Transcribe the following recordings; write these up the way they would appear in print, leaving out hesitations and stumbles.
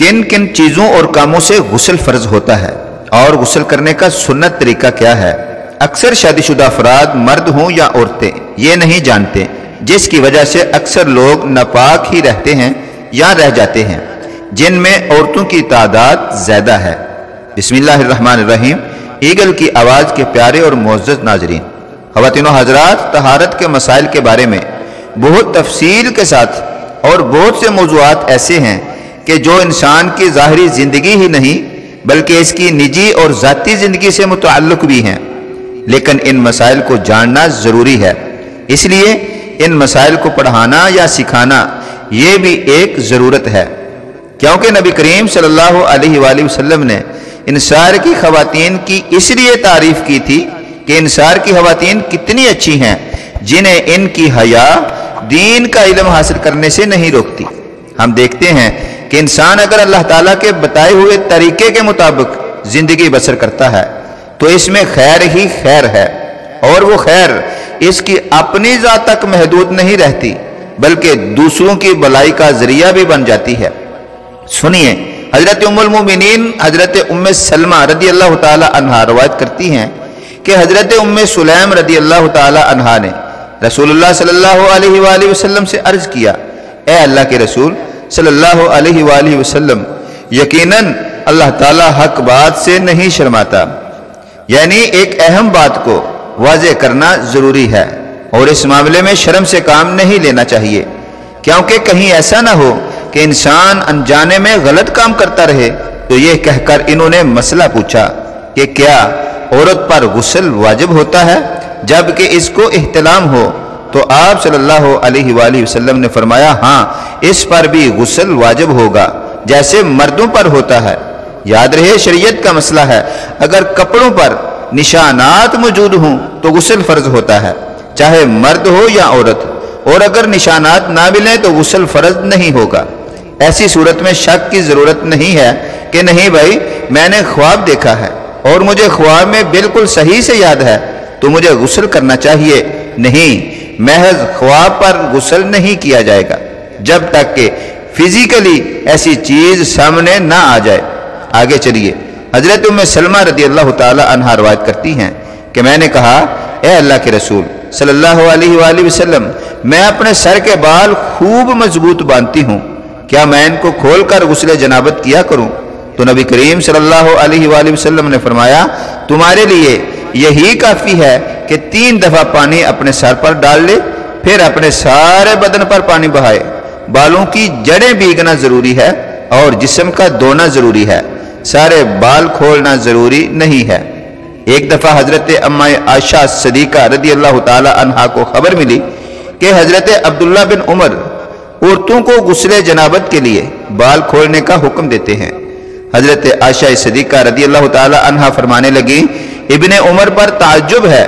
किन किन चीज़ों और कामों से गुस्ल फ़र्ज होता है और गुस्ल करने का सुन्नत तरीका क्या है। अक्सर शादीशुदा अफराद मर्द हों या औरतें ये नहीं जानते, जिसकी वजह से अक्सर लोग नापाक ही रहते हैं या रह जाते हैं, जिनमें औरतों की तादाद ज़्यादा है। बिस्मिल्लाहिर्रहमानिर्रहीम। ईगल की आवाज़ के प्यारे और मुअज़्ज़ज़ नाज़रीन, ख़वातीनो हज़रात, तहारत के मसाइल के बारे में बहुत तफसील के साथ और बहुत से मौज़ूआत ऐसे हैं कि जो इंसान की ज़ाहिरी ज़िंदगी ही नहीं बल्कि इसकी निजी और ज़ाती ज़िंदगी से मुतअल्लिक़ भी हैं, लेकिन इन मसाइल को जानना ज़रूरी है। इसलिए इन मसाइल को पढ़ाना या सिखाना ये भी एक ज़रूरत है, क्योंकि नबी करीम सल्लल्लाहु अलैहि वसल्लम ने इंसार की ख़वातीन की इसलिए तारीफ़ की थी कि इंसार की ख़वातीन कितनी अच्छी हैं, जिन्हें इनकी हया दीन का इल्म हासिल करने से नहीं रोकती। हम देखते हैं कि इंसान अगर अल्लाह ताला के बताए हुए तरीके के मुताबिक ज़िंदगी बसर करता है तो इसमें खैर ही खैर है, और वो खैर इसकी अपनी ज़ात तक महदूद नहीं रहती बल्कि दूसरों की भलाई का ज़रिया भी बन जाती है। सुनिए, हज़रत उम्मुल मोमिनीन हज़रत उम्मे सलमा रदी अल्लाह ताला अन्हा रवायत करती हैं कि हज़रत उम्मे सुलैम रदी अल्लाह ताला अन्हा ने रसूलुल्लाह सल्लल्लाहु अलैहि वसल्लम से अर्ज़ किया, ए अल्लाह के रसूल सल्लल्लाहु अलैहि वसल्लम, यकीनन अल्लाह ताला हक बात से नहीं शर्माता, यानी एक अहम बात को वाज़े करना ज़रूरी है और इस मामले में शर्म से काम नहीं लेना चाहिए, क्योंकि कहीं ऐसा ना हो कि इंसान अनजाने में गलत काम करता रहे। तो ये कहकर इन्होंने मसला पूछा कि क्या औरत पर गुस्ल वाजिब होता है जबकि इसको इहतिलाम हो, तो आप सल्लल्लाहु अलैहि वसल्लम ने फरमाया, हाँ, इस पर भी गुस्ल वाजिब होगा जैसे मर्दों पर होता है। याद रहे, शरीयत का मसला है, अगर कपड़ों पर निशानात मौजूद हों तो गुस्ल फर्ज होता है, चाहे मर्द हो या औरत, और अगर निशानात ना मिलें तो गुस्ल फर्ज नहीं होगा। ऐसी सूरत में शक की ज़रूरत नहीं है कि नहीं भाई मैंने ख्वाब देखा है और मुझे ख्वाब में बिल्कुल सही से याद है तो मुझे गुस्ल करना चाहिए। नहीं, महज ख्वाब पर गुस्ल नहीं किया जाएगा जब तक कि फिजिकली ऐसी चीज़ सामने ना आ जाए। आगे चलिए, हज़रत उम्मे सलमा रदी अल्लाह ताला अन्हा रवायत करती हैं कि मैंने कहा, ए अल्लाह के रसूल सल्लल्लाहु अलैहि वसल्लम, मैं अपने सर के बाल खूब मजबूत बांधती हूँ, क्या मैं इनको खोल कर गुस्ले जनाबत किया करूँ? तो नबी करीम सल्लल्लाहु अलैहि वसल्लम ने फरमाया, तुम्हारे लिए यही काफ़ी है कि 3 दफ़ा पानी अपने सर पर डाल ले, फिर अपने सारे बदन पर पानी बहाए। बालों की जड़ें भीगना ज़रूरी है और जिस्म का धोना ज़रूरी है, सारे बाल खोलना ज़रूरी नहीं है। एक दफ़ा हज़रत अम्मा आयशा सदीका रदी अल्लाह ताला अन्हा को खबर मिली कि हज़रत अब्दुल्ला बिन उमर औरतों को गुस्ले जनाबत के लिए बाल खोलने का हुक्म देते हैं। हज़रत आयशा सदीका रदी अल्लाह ताला अन्हा फरमाने लगी, इब्ने उमर पर ताज्जुब है,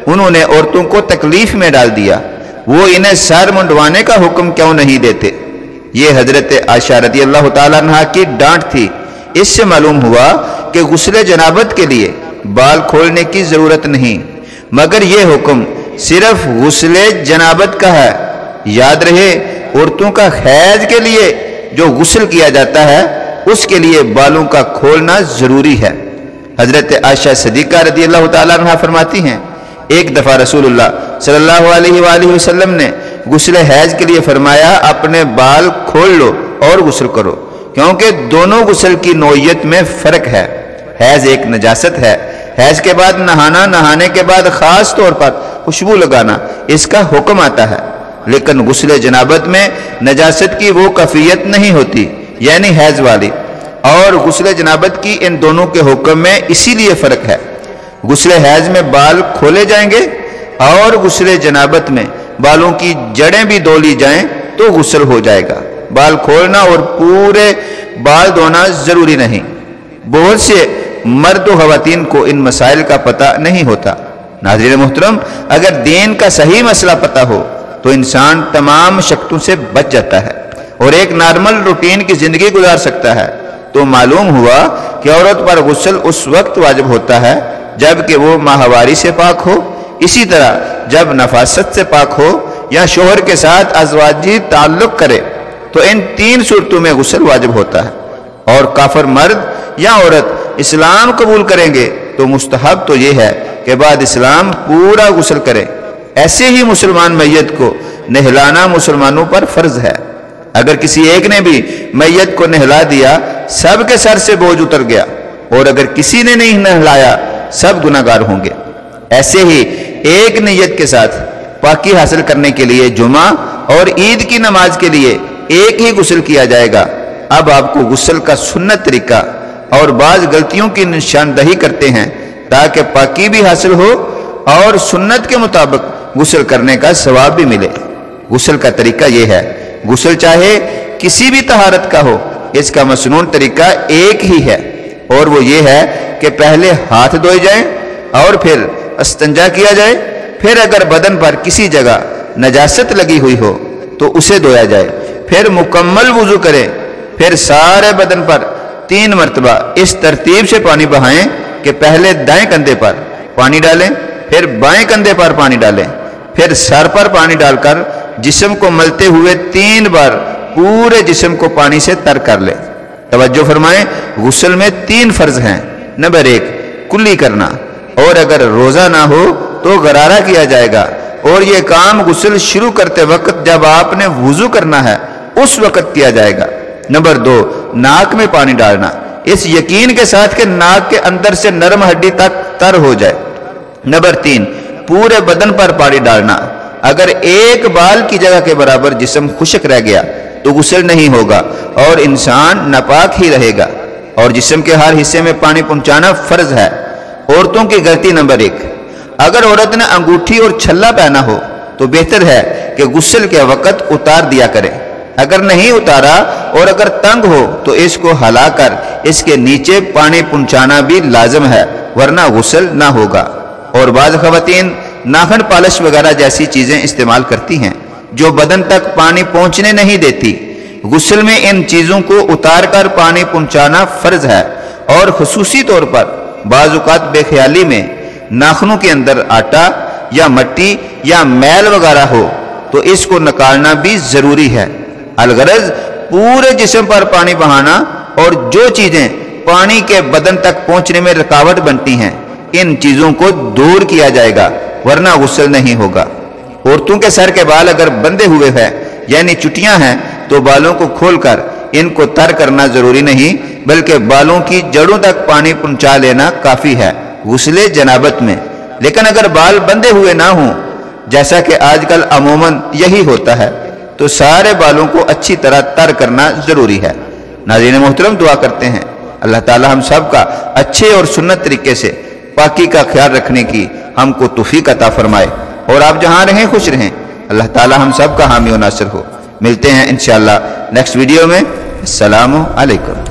उन्होंने औरतों को तकलीफ में डाल दिया, वो इन्हें सर मुंडवाने का हुक्म क्यों नहीं देते। ये हज़रत आयशा रदी अल्लाह ताला अन्हा की डांट थी। इससे मालूम हुआ कि गुस्ले जनाबत के लिए बाल खोलने की ज़रूरत नहीं, मगर ये हुक्म सिर्फ गुस्ले जनाबत का है। याद रहे, औरतों का खैज के लिए जो गुस्ल किया जाता है उसके लिए बालों का खोलना ज़रूरी है। हज़रत आयशा सदीका रदी अल्लाह ताला अन्हा फरमाती हैं, एक दफ़ा रसूलुल्लाह सल्लल्लाहु अलैहि वसल्लम ने गुस्ले हैज के लिए फरमाया, अपने बाल खोल लो और गुस्ल करो, क्योंकि दोनों गुस्ल की नौयत में फ़र्क है। हैज एक नजासत है, हैज के बाद नहाना, नहाने के बाद ख़ास तौर पर खुशबू लगाना, इसका हुक्म आता है, लेकिन गुस्ले जनाबत में नजासत की वो कैफियत नहीं होती, यानी हैज वाली, और गुस्ले जनाबत की इन दोनों के हुक्म में इसीलिए फ़र्क है। गुस्ले हैज में बाल खोले जाएंगे और गुस्ले जनाबत में बालों की जड़ें भी धो ली जाएं तो गुस्ल हो जाएगा। बाल खोलना और पूरे बाल धोना ज़रूरी नहीं। बहुत से मर्द व ख़वातीन को इन मसाइल का पता नहीं होता। नाज़रीन मोहतरम, अगर दीन का सही मसला पता हो तो इंसान तमाम शक्तों से बच जाता है और एक नॉर्मल रूटीन की ज़िंदगी गुजार सकता है। तो मालूम हुआ कि औरत पर गुस्ल उस वक्त वाजिब होता है जबकि वो माहवारी से पाक हो, इसी तरह जब नफासत से पाक हो या शोहर के साथ अज़वाजी ताल्लुक़ करे तो इन 3 सूरतों में गुस्ल वाजिब होता है। اور کافر مرد یا عورت اسلام قبول کریں گے تو مستحب تو یہ ہے کہ بعد اسلام پورا غسل کرے۔ ایسے ہی مسلمان میت کو نہلانا مسلمانوں پر فرض ہے۔ اگر کسی ایک نے بھی میت کو نہلا دیا سب کے سر سے بوجھ اتر گیا، اور اگر کسی نے نہیں نہلایا سب گناہگار ہوں گے۔ ایسے ہی ایک نیت کے ساتھ پاکی حاصل کرنے کے لیے جمعہ اور عید کی نماز کے لیے ایک ہی غسل کیا جائے گا۔ اب آپ کو غسل کا سنت طریقہ اور بعض غلطیوں کی نشاندہی کرتے ہیں تاکہ پاکی بھی حاصل ہو اور سنت کے مطابق غسل کرنے کا ثواب بھی ملے۔ غسل کا طریقہ یہ ہے، غسل چاہے کسی بھی طہارت کا ہو، اس کا مسنون طریقہ ایک ہی ہے، اور وہ یہ ہے کہ پہلے ہاتھ دھوئے جائیں اور پھر استنجا کیا جائے، پھر اگر بدن پر کسی جگہ نجاست لگی ہوئی ہو تو اسے دھویا جائے، پھر مکمل وضو کریں، پھر سارے بدن پر 3 مرتبہ اس ترتیب سے پانی بہائیں کہ پہلے دائیں کندھے پر پانی ڈالیں، پھر بائیں کندھے پر پانی ڈالیں، پھر سر پر پانی ڈال کر جسم کو ملتے ہوئے 3 بار پورے جسم کو پانی سے تر کر لیں۔ توجہ فرمائیں، غسل میں 3 فرض ہیں۔ نمبر 1 کلی کرنا، اور اگر روزہ نہ ہو تو غرارہ کیا جائے گا، اور یہ کام غسل شروع کرتے وقت جب آپ نے وضو کرنا ہے اس وقت کیا جائے گا۔ نمبر 2 ناک میں پانی ڈالنا، اس یقین کے ساتھ کہ ناک کے اندر سے نرم ہڈی تک تر ہو جائے۔ نمبر 3 پورے بدن پر پانی ڈالنا، اگر ایک بال کی جگہ کے برابر جسم خشک رہ گیا تو غسل نہیں ہوگا اور انسان ناپاک ہی رہے گا، اور جسم کے ہر حصے میں پانی پہنچانا فرض ہے۔ عورتوں کی غلطی نمبر 1، اگر عورت نے انگوٹھی اور چھلا پہنا ہو تو بہتر ہے کہ غسل کے وقت اتار دیا کرے، اگر نہیں اتارا اور اگر تنگ ہو تو اس کو ہلا کر اس کے نیچے پانی پہنچانا بھی لازم ہے، ورنہ غسل نہ ہوگا۔ اور بعض خواتین ناخن پالش وغیرہ جیسی چیزیں استعمال کرتی ہیں جو بدن تک پانی پہنچنے نہیں دیتی۔ غسل میں ان چیزوں کو اتار کر پانی پہنچانا فرض ہے، اور خصوصی طور پر بعض اوقات بے خیالی میں ناخنوں کے اندر آٹا یا مٹی یا میل وغیرہ ہو تو اس کو نکالنا بھی ضروری ہے۔ الغرض پورے جسم پر پانی بہانا، اور جو چیزیں پانی کے بدن تک پہنچنے میں رکاوٹ بنتی ہیں ان چیزوں کو دور کیا جائے گا، ورنہ غسل نہیں ہوگا۔ عورتوں کے سر کے بال اگر بندھے ہوئے ہیں یعنی چٹیاں ہیں تو بالوں کو کھول کر ان کو تر کرنا ضروری نہیں، بلکہ بالوں کی جڑوں تک پانی پہنچا لینا کافی ہے غسل جنابت میں۔ لیکن اگر بال بندھے ہوئے نہ ہوں، جیسا کہ آج کل عموماً یہی ہوتا ہے، تو سارے بالوں کو اچھی طرح تر کرنا ضروری ہے۔ ناظرین محترم، دعا کرتے ہیں اللہ تعالی ہم سب کا اچھے اور سنت طریقے سے پاکی کا خیال رکھنے کی ہم کو توفیق عطا فرمائے، اور آپ جہاں رہیں خوش رہیں۔ اللہ تعالی ہم سب کا حامی و ناصر ہو۔ ملتے ہیں انشاءاللہ نیکسٹ ویڈیو میں۔ السلام علیکم۔